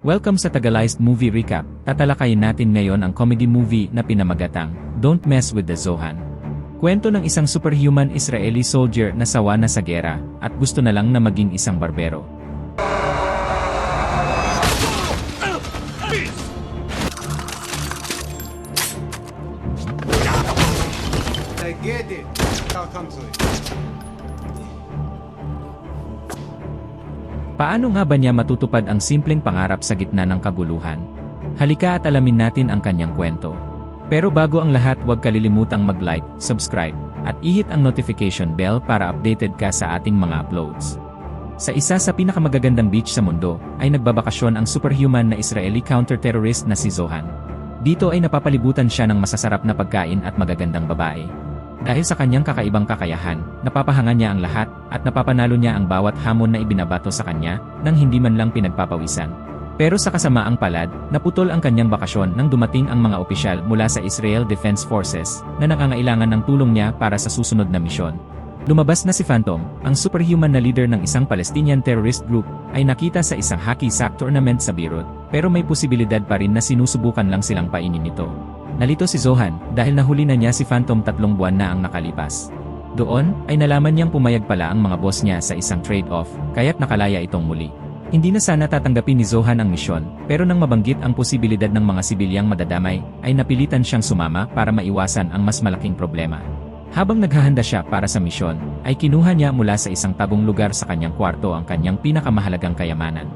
Welcome sa Tagalize Movie Recap. Tatalakayin natin ngayon ang comedy movie na pinamagatang Don't Mess with the Zohan. Kwento ng isang superhuman Israeli soldier na sawa na sa gera at gusto na lang na maging isang barbero. I get it. I'll come to it. Paano nga ba niya matutupad ang simpleng pangarap sa gitna ng kaguluhan? Halika at alamin natin ang kanyang kwento. Pero bago ang lahat, huwag kalilimutang mag-like, subscribe, at ihit ang notification bell para updated ka sa ating mga uploads. Sa isa sa pinakamagagandang beach sa mundo, ay nagbabakasyon ang superhuman na Israeli counter-terrorist na si Zohan. Dito ay napapalibutan siya ng masasarap na pagkain at magagandang babae. Dahil sa kanyang kakaibang kakayahan, napapahanga niya ang lahat at napapanalo niya ang bawat hamon na ibinabato sa kanya nang hindi man lang pinagpapawisan. Pero sa kasamaang palad, naputol ang kanyang bakasyon nang dumating ang mga opisyal mula sa Israel Defense Forces na nangangailangan ng tulong niya para sa susunod na misyon. Lumabas na si Phantom, ang superhuman na leader ng isang Palestinian terrorist group, ay nakita sa isang hacky sack tournament sa Beirut, pero may posibilidad pa rin na sinusubukan lang silang painin nito. Nalito si Zohan dahil nahuli na niya si Phantom 3 buwan na ang nakalipas. Doon ay nalaman niyang pumayag pala ang mga boss niya sa isang trade-off, kaya't nakalaya itong muli. Hindi na sana tatanggapin ni Zohan ang misyon, pero nang mabanggit ang posibilidad ng mga sibilyang madadamay, ay napilitan siyang sumama para maiwasan ang mas malaking problema. Habang naghahanda siya para sa misyon, ay kinuha niya mula sa isang tabong lugar sa kanyang kwarto ang kanyang pinakamahalagang kayamanan.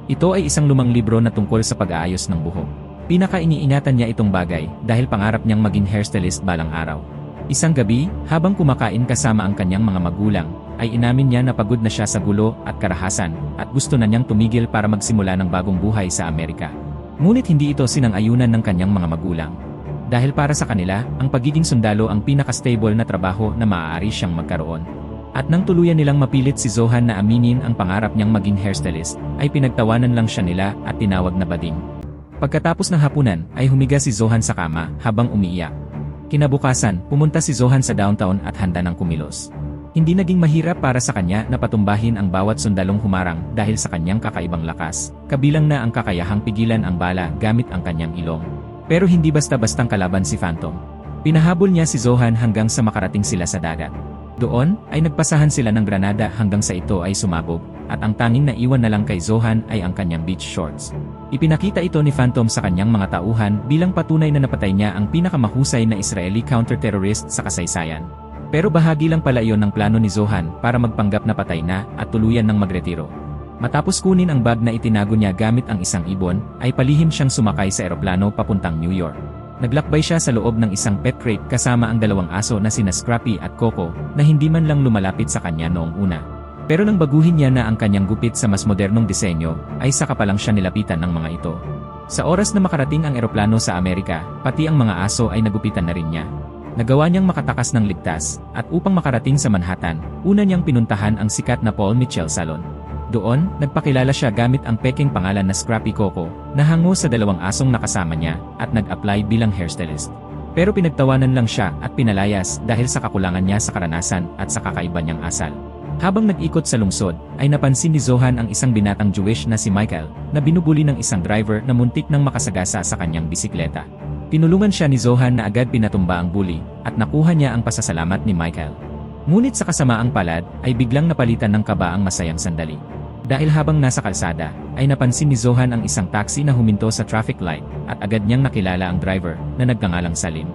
Ito ay isang lumang libro na tungkol sa pag-aayos ng buhok. Pinaka-iniingatan niya itong bagay dahil pangarap niyang maging hairstylist balang araw. Isang gabi, habang kumakain kasama ang kanyang mga magulang, ay inamin niya na pagod na siya sa gulo at karahasan at gusto na niyang tumigil para magsimula ng bagong buhay sa Amerika. Ngunit hindi ito sinang-ayunan ng kanyang mga magulang. Dahil para sa kanila, ang pagiging sundalo ang pinaka-stable na trabaho na maaari siyang magkaroon. At nang tuluyan nilang mapilit si Zohan na aminin ang pangarap niyang maging hairstylist, ay pinagtawanan lang siya nila at tinawag na bading. Pagkatapos ng hapunan, ay humiga si Zohan sa kama habang umiiyak. Kinabukasan, pumunta si Zohan sa downtown at handa ng kumilos. Hindi naging mahirap para sa kanya na patumbahin ang bawat sundalong humarang dahil sa kanyang kakaibang lakas, kabilang na ang kakayahang pigilan ang bala gamit ang kanyang ilong. Pero hindi basta-bastang kalaban si Phantom. Pinahabol niya si Zohan hanggang sa makarating sila sa dagat. Doon, ay nagpasahan sila ng granada hanggang sa ito ay sumabog, at ang tanging naiwan na lang kay Zohan ay ang kanyang beach shorts. Ipinakita ito ni Phantom sa kanyang mga tauhan bilang patunay na napatay niya ang pinakamahusay na Israeli counter-terrorist sa kasaysayan. Pero bahagi lang pala iyon ng plano ni Zohan para magpanggap na patay na at tuluyan ng magretiro. Matapos kunin ang bag na itinago niya gamit ang isang ibon, ay palihim siyang sumakay sa eroplano papuntang New York. Naglakbay siya sa loob ng isang pet crate kasama ang dalawang aso na sina Scrappy at Coco na hindi man lang lumalapit sa kanya noong una. Pero nang baguhin niya na ang kanyang gupit sa mas modernong disenyo, ay saka pa lang siya nilapitan ng mga ito. Sa oras na makarating ang eroplano sa Amerika, pati ang mga aso ay nagupitan na rin niya. Nagawa niyang makatakas ng ligtas, at upang makarating sa Manhattan, una niyang pinuntahan ang sikat na Paul Mitchell Salon. Doon, nagpakilala siya gamit ang peking pangalan na Scrappy Coco, na hango sa dalawang asong nakasama niya, at nag-apply bilang hairstylist. Pero pinagtawanan lang siya at pinalayas dahil sa kakulangan niya sa karanasan at sa kakaiba niyang asal. Habang nag-ikot sa lungsod, ay napansin ni Zohan ang isang binatang Jewish na si Michael, na binubuli ng isang driver na muntik nang makasagasa sa kanyang bisikleta. Tinulungan siya ni Zohan na agad pinatumba ang bully, at nakuha niya ang pasasalamat ni Michael. Ngunit sa kasamaang palad, ay biglang napalitan ng kaba ang masayang sandali. Dahil habang nasa kalsada, ay napansin ni Zohan ang isang taxi na huminto sa traffic light, at agad niyang nakilala ang driver, na nagngangalang Salim.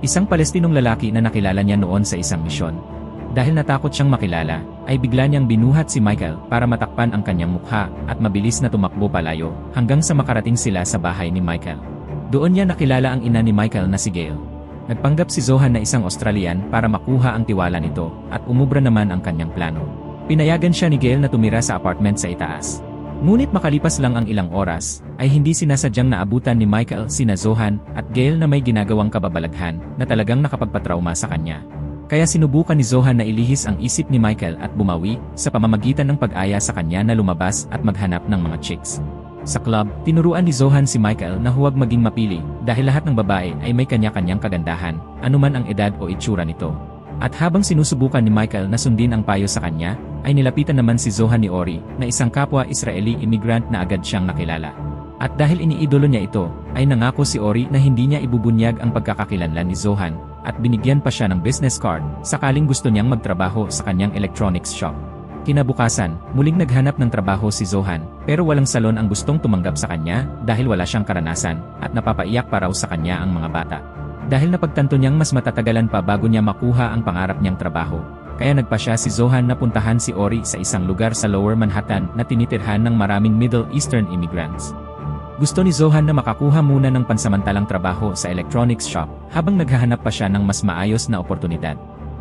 Isang Palestinong lalaki na nakilala niya noon sa isang misyon. Dahil natakot siyang makilala, ay bigla niyang binuhat si Michael para matakpan ang kanyang mukha at mabilis na tumakbo palayo hanggang sa makarating sila sa bahay ni Michael. Doon niya nakilala ang ina ni Michael na si Gail. Nagpanggap si Zohan na isang Australian para makuha ang tiwala nito at umubra naman ang kanyang plano. Pinayagan siya ni Gail na tumira sa apartment sa itaas. Ngunit makalipas lang ang ilang oras, ay hindi sinasadyang naabutan ni Michael sina Zohan at Gail na may ginagawang kababalaghan na talagang nakapagpatrauma sa kanya. Kaya sinubukan ni Zohan na ilihis ang isip ni Michael at bumawi sa pamamagitan ng pag-aya sa kanya na lumabas at maghanap ng mga chicks. Sa club, tinuruan ni Zohan si Michael na huwag maging mapili dahil lahat ng babae ay may kanya-kanyang kagandahan, anuman ang edad o itsura nito. At habang sinusubukan ni Michael na sundin ang payo sa kanya, ay nilapitan naman si Zohan ni Ori, na isang kapwa Israeli immigrant na agad siyang nakilala. At dahil iniidolo niya ito, ay nangako si Ori na hindi niya ibubunyag ang pagkakakilanlan ni Zohan, at binigyan pa siya ng business card sakaling gusto niyang magtrabaho sa kanyang electronics shop. Kinabukasan, muling naghanap ng trabaho si Zohan, pero walang salon ang gustong tumanggap sa kanya dahil wala siyang karanasan, at napapaiyak pa raw sa kanya ang mga bata. Dahil napagtanto niyang mas matatagalan pa bago niya makuha ang pangarap niyang trabaho, kaya nagpa siya si Zohan na puntahan si Ori sa isang lugar sa Lower Manhattan na tinitirhan ng maraming Middle Eastern immigrants. Gusto ni Zohan na makakuha muna ng pansamantalang trabaho sa electronics shop habang naghahanap pa siya ng mas maayos na oportunidad.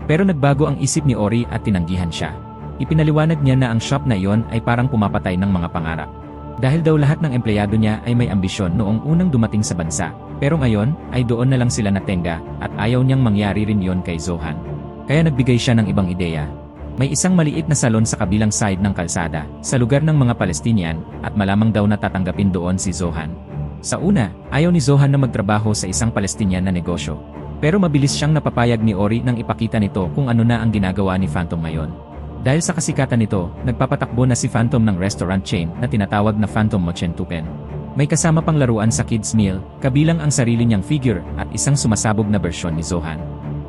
Pero nagbago ang isip ni Ori at tinanggihan siya. Ipinaliwanag niya na ang shop na iyon ay parang pumapatay ng mga pangarap. Dahil daw lahat ng empleyado niya ay may ambisyon noong unang dumating sa bansa, pero ngayon ay doon na lang sila natenga at ayaw niyang mangyari rin yon kay Zohan. Kaya nagbigay siya ng ibang ideya. May isang maliit na salon sa kabilang side ng kalsada, sa lugar ng mga Palestinian, at malamang daw na tatanggapin doon si Zohan. Sa una, ayaw ni Zohan na magtrabaho sa isang Palestinian na negosyo. Pero mabilis siyang napapayag ni Ori nang ipakita nito kung ano na ang ginagawa ni Phantom ngayon. Dahil sa kasikatan nito, nagpapatakbo na si Phantom ng restaurant chain na tinatawag na Phantom Mochentuken. May kasama pang laruan sa kids meal, kabilang ang sarili niyang figure at isang sumasabog na bersyon ni Zohan.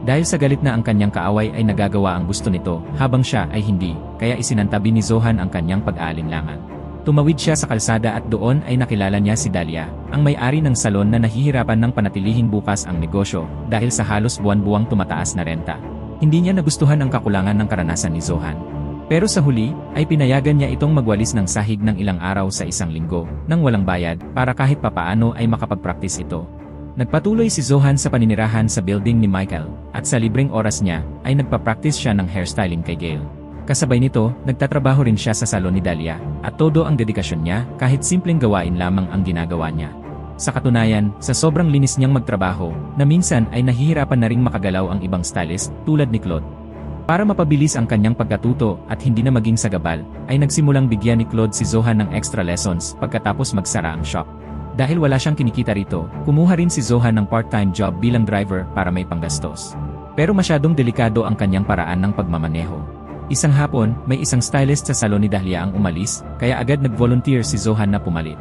Dahil sa galit na ang kanyang kaaway ay nagagawa ang gusto nito, habang siya ay hindi, kaya isinantabi ni Zohan ang kanyang pag-aalinlangan. Tumawid siya sa kalsada at doon ay nakilala niya si Dalia, ang may-ari ng salon na nahihirapan ng panatilihing bukas ang negosyo dahil sa halos buwan-buwang tumataas na renta. Hindi niya nagustuhan ang kakulangan ng karanasan ni Zohan. Pero sa huli, ay pinayagan niya itong magwalis ng sahig ng ilang araw sa isang linggo, nang walang bayad, para kahit papaano ay makapag-practice ito. Nagpatuloy si Zohan sa paninirahan sa building ni Michael, at sa libreng oras niya, ay nagpa-practice siya ng hairstyling kay Gail. Kasabay nito, nagtatrabaho rin siya sa salon ni Dalia, at todo ang dedikasyon niya, kahit simpleng gawain lamang ang ginagawa niya. Sa katunayan, sa sobrang linis niyang magtrabaho, na minsan ay nahihirapan na ring makagalaw ang ibang stylist, tulad ni Claude. Para mapabilis ang kanyang pagkatuto at hindi na maging sagabal, ay nagsimulang bigyan ni Claude si Zohan ng extra lessons pagkatapos magsara ang shop. Dahil wala siyang kinikita rito, kumuha rin si Zohan ng part-time job bilang driver para may panggastos. Pero masyadong delikado ang kanyang paraan ng pagmamaneho. Isang hapon, may isang stylist sa salon ni Dalia ang umalis, kaya agad nag-volunteer si Zohan na pumalit.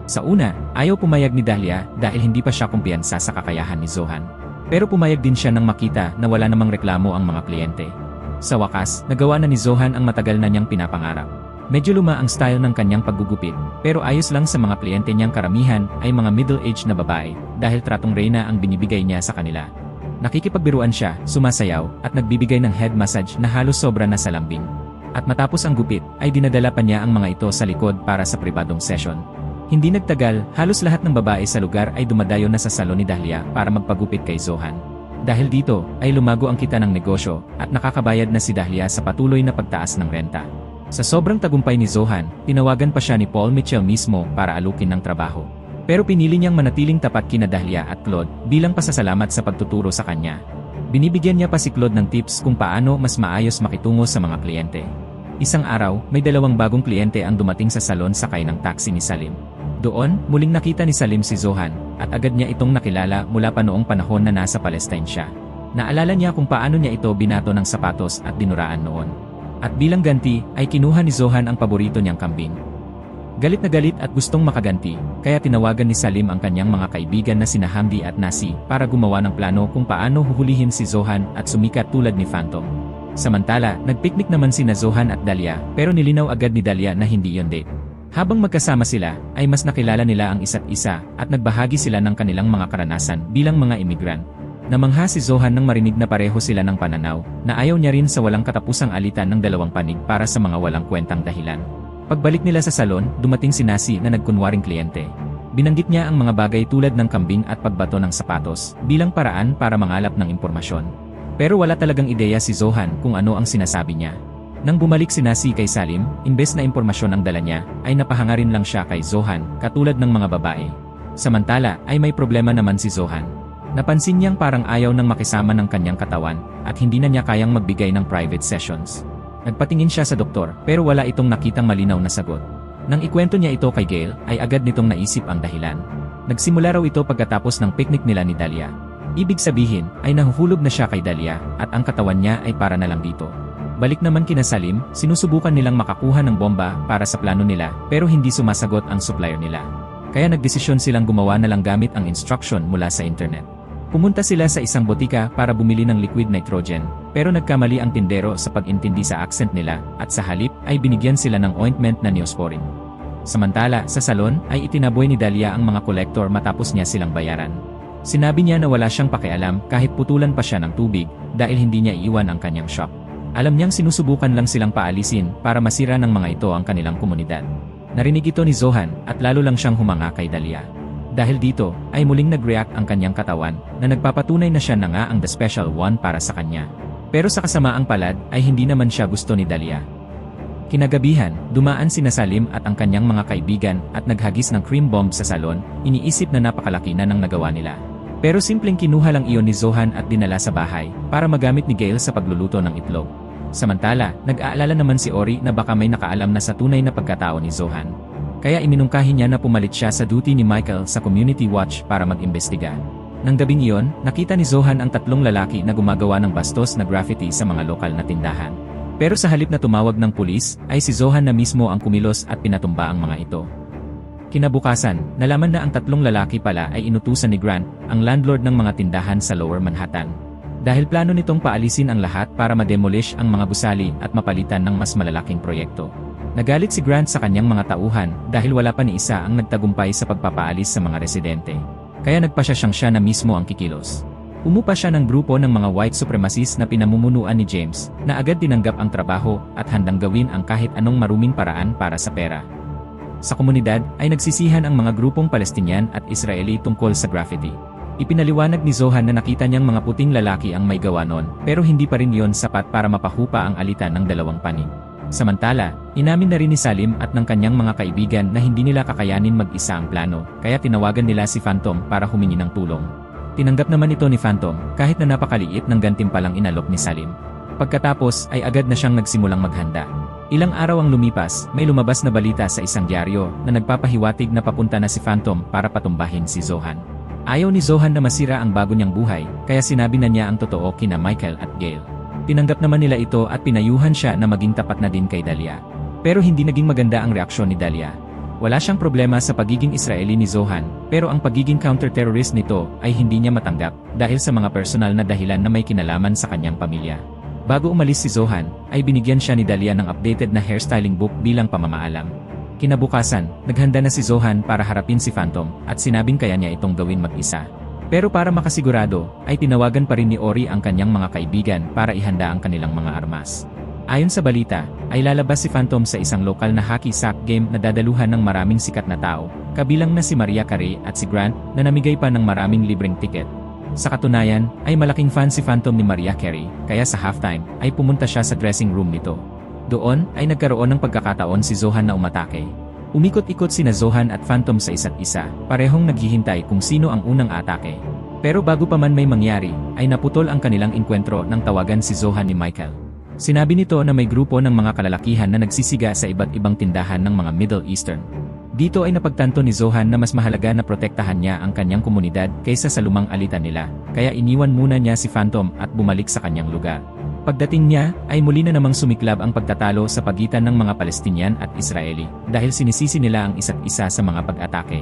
Sa una, ayaw pumayag ni Dalia dahil hindi pa siya kumpiyansa sa kakayahan ni Zohan. Pero pumayag din siya nang makita na wala namang reklamo ang mga kliyente. Sa wakas, nagawa na ni Zohan ang matagal na niyang pinapangarap. Medyo luma ang style ng kanyang paggugupit, pero ayos lang sa mga kliyente niyang karamihan ay mga middle-aged na babae dahil tratong reyna ang binibigay niya sa kanila. Nakikipagbiruan siya, sumasayaw, at nagbibigay ng head massage na halos sobra na sa lambing. At matapos ang gupit, ay dinadala pa niya ang mga ito sa likod para sa pribadong session. Hindi nagtagal, halos lahat ng babae sa lugar ay dumadayo na sa salon ni Dalia para magpagupit kay Zohan. Dahil dito, ay lumago ang kita ng negosyo, at nakakabayad na si Dalia sa patuloy na pagtaas ng renta. Sa sobrang tagumpay ni Zohan, tinawagan pa siya ni Paul Mitchell mismo para alukin ng trabaho. Pero pinili niyang manatiling tapat kina Dalia at Claude bilang pasasalamat sa pagtuturo sa kanya. Binibigyan niya pa si Claude ng tips kung paano mas maayos makitungo sa mga kliyente. Isang araw, may dalawang bagong kliyente ang dumating sa salon sakay ng taxi ni Salim. Doon, muling nakita ni Salim si Zohan, at agad niya itong nakilala mula pa noong panahon na nasa Palestine siya. Naalala niya kung paano niya ito binato ng sapatos at dinuraan noon. At bilang ganti, ay kinuha ni Zohan ang paborito niyang kambing. Galit na galit at gustong makaganti, kaya tinawagan ni Salim ang kanyang mga kaibigan na sina Hamdi at Nasi para gumawa ng plano kung paano huhulihin si Zohan at sumikat tulad ni Phantom. Samantala, nagpiknik naman sina Zohan at Dalia, pero nilinaw agad ni Dalia na hindi yon date. Habang magkasama sila, ay mas nakilala nila ang isa't isa at nagbahagi sila ng kanilang mga karanasan bilang mga imigran. Namangha si Zohan nang marinig na pareho sila ng pananaw, na ayaw niya rin sa walang katapusang alitan ng dalawang panig para sa mga walang kwentang dahilan. Pagbalik nila sa salon, dumating si Nasi na nagkunwaring kliyente. Binanggit niya ang mga bagay tulad ng kambing at pagbato ng sapatos bilang paraan para mangalap ng impormasyon. Pero wala talagang ideya si Zohan kung ano ang sinasabi niya. Nang bumalik si Nasi kay Salim, imbes na impormasyon ang dala niya, ay napahangarin lang siya kay Zohan, katulad ng mga babae. Samantala, ay may problema naman si Zohan. Napansin niyang parang ayaw nang makisama ng kanyang katawan, at hindi na niya kayang magbigay ng private sessions. Nagpatingin siya sa doktor, pero wala itong nakitang malinaw na sagot. Nang ikwento niya ito kay Gail, ay agad nitong naisip ang dahilan. Nagsimula raw ito pagkatapos ng picnic nila ni Dalia. Ibig sabihin, ay nahuhulog na siya kay Dalia, at ang katawan niya ay para na lang dito. Balik naman kina Salim, sinusubukan nilang makakuha ng bomba para sa plano nila, pero hindi sumasagot ang supplier nila. Kaya nagdesisyon silang gumawa na lang gamit ang instruction mula sa internet. Pumunta sila sa isang botika para bumili ng liquid nitrogen, pero nagkamali ang tindero sa pag-intindi sa accent nila at sa halip ay binigyan sila ng ointment na Neosporin. Samantala, sa salon ay itinaboy ni Dahlia ang mga kolektor matapos niya silang bayaran. Sinabi niya na wala siyang pakialam kahit putulan pa siya ng tubig dahil hindi niya iiwan ang kanyang shop. Alam niyang sinusubukan lang silang paalisin para masira ng mga ito ang kanilang komunidad. Narinig ito ni Zohan at lalo lang siyang humanga kay Dahlia. Dahil dito, ay muling nag-react ang kanyang katawan na nagpapatunay na siya na nga ang the special one para sa kanya. Pero sa kasamaang palad ay hindi naman siya gusto ni Dahlia. Kinagabihan, dumaan sina Salim at ang kanyang mga kaibigan at naghagis ng cream bomb sa salon, iniisip na napakalaki na ng nagawa nila. Pero simpleng kinuha lang iyon ni Zohan at dinala sa bahay para magamit ni Gail sa pagluluto ng itlog. Samantala, nag-aalala naman si Ori na baka may nakaalam na sa tunay na pagkatao ni Zohan. Kaya iminungkahi niya na pumalit siya sa duty ni Michael sa Community Watch para mag-imbestiga. Nang gabing iyon, nakita ni Zohan ang tatlong lalaki na gumagawa ng bastos na graffiti sa mga lokal na tindahan. Pero sa halip na tumawag ng pulis, ay si Zohan na mismo ang kumilos at pinatumba ang mga ito. Kinabukasan, nalaman na ang tatlong lalaki pala ay inutusan ni Grant, ang landlord ng mga tindahan sa Lower Manhattan. Dahil plano nitong paalisin ang lahat para ma-demolish ang mga gusali at mapalitan ng mas malalaking proyekto. Nagalit si Grant sa kanyang mga tauhan dahil wala pa ni isa ang nagtagumpay sa pagpapaalis sa mga residente. Kaya nagpasya siyang siya na mismo ang kikilos. Umupa siya ng grupo ng mga white supremacists na pinamumunuan ni James, na agad tinanggap ang trabaho at handang gawin ang kahit anong maruming paraan para sa pera. Sa komunidad ay nagsisihan ang mga grupong Palestinian at Israeli tungkol sa graffiti. Ipinaliwanag ni Zohan na nakita niyang mga puting lalaki ang may gawa nun, pero hindi pa rin yon sapat para mapahupa ang alitan ng dalawang panig. Samantala, inamin na rin ni Salim at ng kanyang mga kaibigan na hindi nila kakayanin mag-isa ang plano, kaya tinawagan nila si Phantom para humingi ng tulong. Tinanggap naman ito ni Phantom, kahit na napakaliit ng gantimpalang inalok ni Salim. Pagkatapos ay agad na siyang nagsimulang maghanda. Ilang araw ang lumipas, may lumabas na balita sa isang dyaryo na nagpapahiwatig na papunta na si Phantom para patumbahin si Zohan. Ayaw ni Zohan na masira ang bago niyang buhay, kaya sinabi na niya ang totoo kina Michael at Gail. Tinanggap naman nila ito at pinayuhan siya na maging tapat na din kay Dahlia. Pero hindi naging maganda ang reaksyon ni Dahlia. Wala siyang problema sa pagiging Israeli ni Zohan, pero ang pagiging counter-terrorist nito ay hindi niya matanggap dahil sa mga personal na dahilan na may kinalaman sa kanyang pamilya. Bago umalis si Zohan, ay binigyan siya ni Dahlia ng updated na hairstyling book bilang pamamaalam. Kinabukasan, naghanda na si Zohan para harapin si Phantom at sinabing kaya niya itong gawin mag-isa. Pero para makasigurado, ay tinawagan pa rin ni Ori ang kanyang mga kaibigan para ihanda ang kanilang mga armas. Ayon sa balita, ay lalabas si Phantom sa isang lokal na hacky sack game na dadaluhan ng maraming sikat na tao, kabilang na si Mariah Carey at si Grant na namigay pa ng maraming libreng tiket. Sa katunayan, ay malaking fan si Phantom ni Mariah Carey, kaya sa halftime, ay pumunta siya sa dressing room nito. Doon ay nagkaroon ng pagkakataon si Zohan na umatake. Umikot-ikot sina Zohan at Phantom sa isa't isa, parehong naghihintay kung sino ang unang atake. Pero bago pa man may mangyari, ay naputol ang kanilang enkwentro nang tawagan si Zohan ni Michael. Sinabi nito na may grupo ng mga kalalakihan na nagsisiga sa iba't ibang tindahan ng mga Middle Eastern. Dito ay napagtanto ni Zohan na mas mahalaga na protektahan niya ang kanyang komunidad kaysa sa lumang alitan nila, kaya iniwan muna niya si Phantom at bumalik sa kanyang lugar. Pagdating niya, ay muli na namang sumiklab ang pagtatalo sa pagitan ng mga Palestinian at Israeli dahil sinisisi nila ang isa't isa sa mga pag-atake.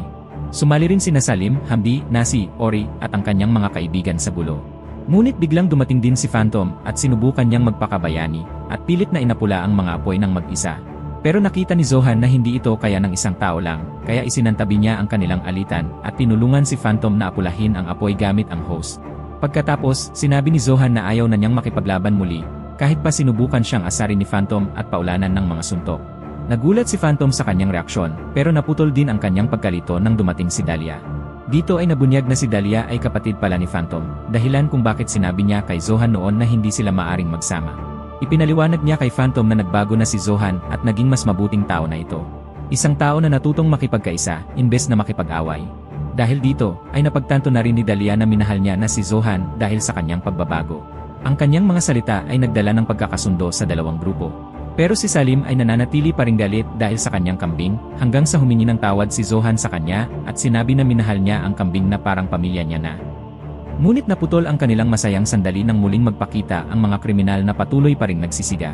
Sumali rin sina Salim, Hamdi, Nasi, Ori at ang kanyang mga kaibigan sa gulo. Ngunit biglang dumating din si Phantom at sinubukan niyang magpakabayani at pilit na inapula ang mga apoy ng mag-isa. Pero nakita ni Zohan na hindi ito kaya ng isang tao lang, kaya isinantabi niya ang kanilang alitan at tinulungan si Phantom na apulahin ang apoy gamit ang hose. Pagkatapos, sinabi ni Zohan na ayaw na niyang makipaglaban muli, kahit pa sinubukan siyang asarin ni Phantom at paulanan ng mga suntok. Nagulat si Phantom sa kanyang reaksyon, pero naputol din ang kanyang pagkalito nang dumating si Dahlia. Dito ay nabunyag na si Dahlia ay kapatid pala ni Phantom, dahilan kung bakit sinabi niya kay Zohan noon na hindi sila maaring magsama. Ipinaliwanag niya kay Phantom na nagbago na si Zohan at naging mas mabuting tao na ito. Isang tao na natutong makipagkaisa, imbes na makipag-away. Dahil dito, ay napagtanto na rin ni Dahlia na minahal niya na si Zohan dahil sa kanyang pagbabago. Ang kanyang mga salita ay nagdala ng pagkakasundo sa dalawang grupo. Pero si Salim ay nananatili pa ring galit dahil sa kanyang kambing, hanggang sa humingi ng tawad si Zohan sa kanya at sinabi na minahal niya ang kambing na parang pamilya niya na. Ngunit naputol ang kanilang masayang sandali nang muling magpakita ang mga kriminal na patuloy pa ring nagsisiga.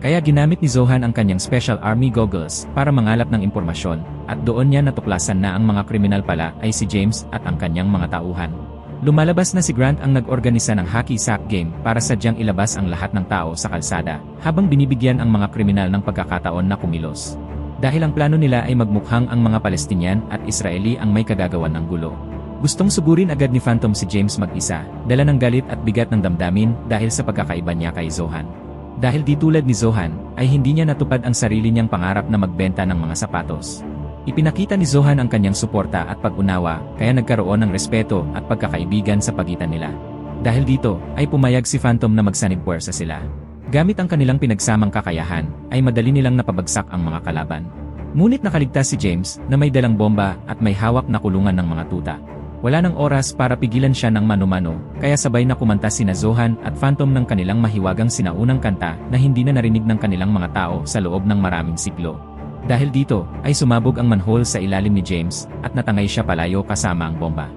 Kaya ginamit ni Zohan ang kanyang Special Army Goggles para mangalap ng impormasyon, at doon niya natuklasan na ang mga kriminal pala ay si James at ang kanyang mga tauhan. Lumalabas na si Grant ang nag-organisa ng hacky sack game para sadyang ilabas ang lahat ng tao sa kalsada, habang binibigyan ang mga kriminal ng pagkakataon na kumilos. Dahil ang plano nila ay magmukhang ang mga Palestinian at Israeli ang may kagagawan ng gulo. Gustong sugurin agad ni Phantom si James mag-isa, dala ng galit at bigat ng damdamin dahil sa pagkakaiba niya kay Zohan. Dahil di tulad ni Zohan, ay hindi niya natupad ang sarili niyang pangarap na magbenta ng mga sapatos. Ipinakita ni Zohan ang kanyang suporta at pag-unawa, kaya nagkaroon ng respeto at pagkakaibigan sa pagitan nila. Dahil dito, ay pumayag si Phantom na magsanib puwersa sila. Gamit ang kanilang pinagsamang kakayahan, ay madali nilang napabagsak ang mga kalaban. Ngunit nakaligtas si James, na may dalang bomba at may hawak na kulungan ng mga tuta. Wala nang oras para pigilan siya ng mano-mano, kaya sabay na kumanta sina Zohan at Phantom ng kanilang mahiwagang sinaunang kanta na hindi na narinig ng kanilang mga tao sa loob ng maraming siklo. Dahil dito, ay sumabog ang manhole sa ilalim ni James at natangay siya palayo kasama ang bomba.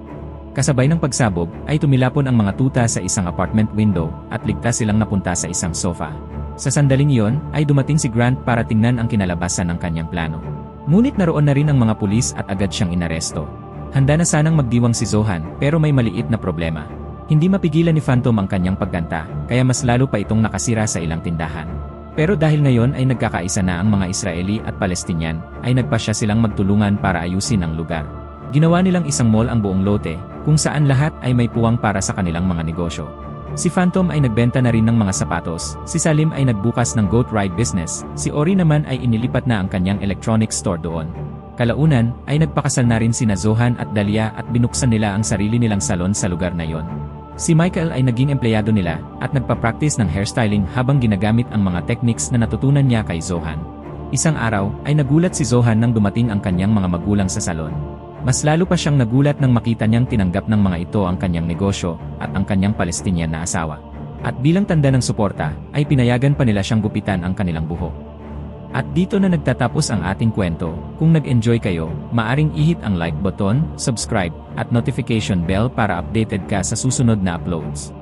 Kasabay ng pagsabog, ay tumilapon ang mga tuta sa isang apartment window at ligtas silang napunta sa isang sofa. Sa sandaling iyon, ay dumating si Grant para tingnan ang kinalabasan ng kanyang plano. Ngunit naroon na rin ang mga pulis at agad siyang inaresto. Handa na sanang magdiwang si Zohan, pero may maliit na problema. Hindi mapigilan ni Phantom ang kanyang pagganta, kaya mas lalo pa itong nakasira sa ilang tindahan. Pero dahil ngayon ay nagkakaisa na ang mga Israeli at Palestinian, ay nagpasya silang magtulungan para ayusin ang lugar. Ginawa nilang isang mall ang buong lote, kung saan lahat ay may puwang para sa kanilang mga negosyo. Si Phantom ay nagbenta na rin ng mga sapatos, si Salim ay nagbukas ng goat ride business, si Ori naman ay inilipat na ang kanyang electronics store doon. Kalaunan, ay nagpakasal na rin sina Zohan at Dalia at binuksan nila ang sarili nilang salon sa lugar na yon. Si Michael ay naging empleyado nila at nagpa-practice ng hairstyling habang ginagamit ang mga techniques na natutunan niya kay Zohan. Isang araw, ay nagulat si Zohan nang dumating ang kanyang mga magulang sa salon. Mas lalo pa siyang nagulat nang makita niyang tinanggap ng mga ito ang kanyang negosyo at ang kanyang Palestinian na asawa. At bilang tanda ng suporta, ay pinayagan pa nila siyang gupitan ang kanilang buhok. At dito na nagtatapos ang ating kwento. Kung nag-enjoy kayo, maaring i-hit ang like button, subscribe, at notification bell para updated ka sa susunod na uploads.